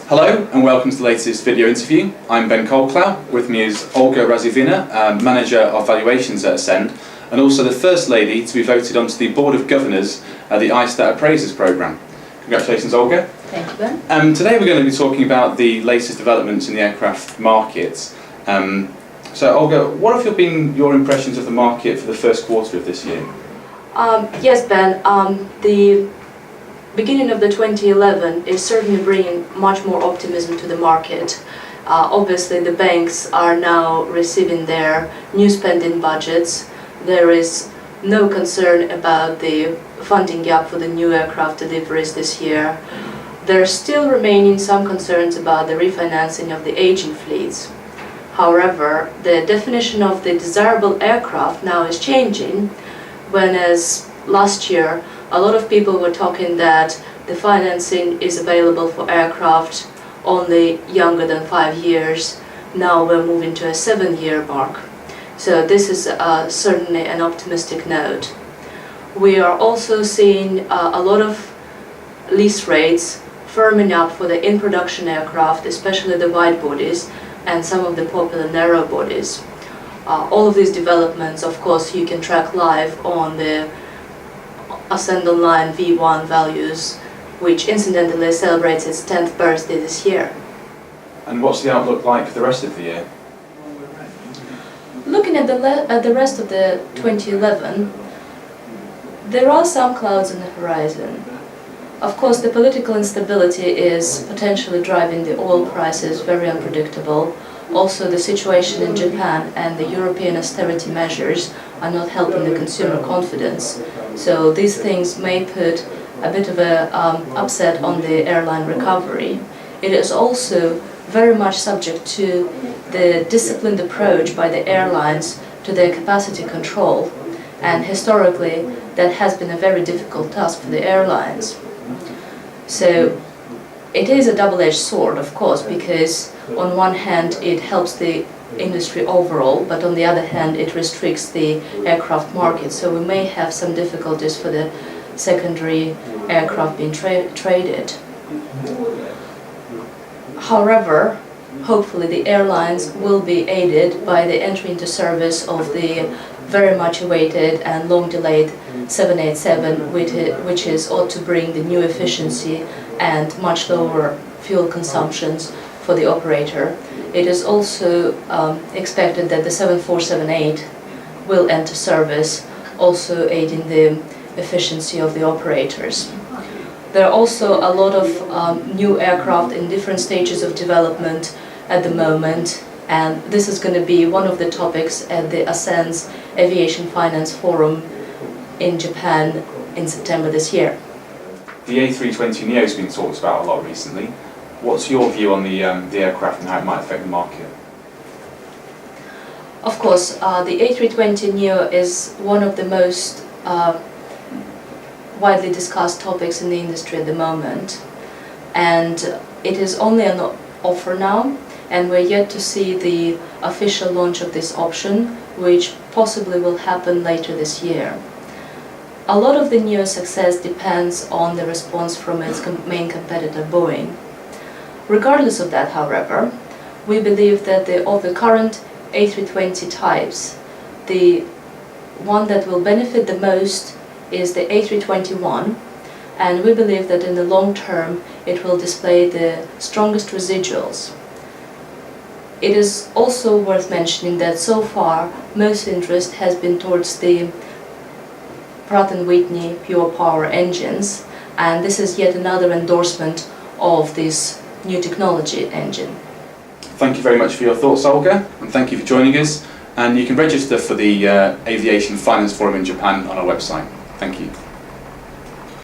Hello and welcome to the latest video interview. I'm Ben Colclough. With me is Olga Razzhivina, Manager of Valuations at Ascend, and also the first lady to be voted onto the Board of Governors at the iStat Appraisers Programme. Congratulations, Olga. Thank you, Ben. Today we're going to be talking about the latest developments in the aircraft market. So Olga, what have been your impressions of the market for the first quarter of this year? Yes, Ben. The beginning of the 2011 is certainly bringing much more optimism to the market. Obviously, the banks are now receiving their new spending budgets. There is no concern about the funding gap for the new aircraft deliveries this year. There are still remaining some concerns about the refinancing of the aging fleets. However, the definition of the desirable aircraft now is changing, whereas last year a lot of people were talking that the financing is available for aircraft only younger than 5 years. Now we're moving to a 7-year mark. So this is certainly an optimistic note. We are also seeing a lot of lease rates firming up for the in-production aircraft, especially the wide bodies and some of the popular narrow bodies. All of these developments, of course, you can track live on the Ascend Online V1 Values, which incidentally celebrates its 10th birthday this year. And what's the outlook like for the rest of the year? Looking at the rest of the 2011, there are some clouds on the horizon. Of course, the political instability is potentially driving the oil prices very unpredictable. Also, the situation in Japan and the European austerity measures are not helping the consumer confidence. So these things may put a bit of a upset on the airline recovery. It is also very much subject to the disciplined approach by the airlines to their capacity control. And historically, that has been a very difficult task for the airlines. So it is a double-edged sword, of course, because on one hand it helps the industry overall, but on the other hand it restricts the aircraft market. So we may have some difficulties for the secondary aircraft being traded. However, hopefully the airlines will be aided by the entry into service of the very much awaited and long delayed 787, which is ought to bring the new efficiency and much lower fuel consumptions for the operator. It is also expected that the 7478 will enter service, also aiding the efficiency of the operators. There are also a lot of new aircraft in different stages of development at the moment, and this is going to be one of the topics at the Ascend's Aviation Finance Forum in Japan in September this year. The A320neo has been talked about a lot recently. What's your view on the aircraft and how it might affect the market? Of course, the A320neo is one of the most widely discussed topics in the industry at the moment, and it is only an offer now, and we're yet to see the official launch of this option, which possibly will happen later this year. A lot of the Neo's success depends on the response from its main competitor, Boeing. Regardless of that, however, we believe that of the current A320 types, the one that will benefit the most is the A321, and we believe that in the long term it will display the strongest residuals. It is also worth mentioning that so far most interest has been towards the Pratt & Whitney pure power engines, and this is yet another endorsement of this new technology engine. Thank you very much for your thoughts, Olga, and thank you for joining us. And you can register for the Aviation Finance Forum in Japan on our website. Thank you.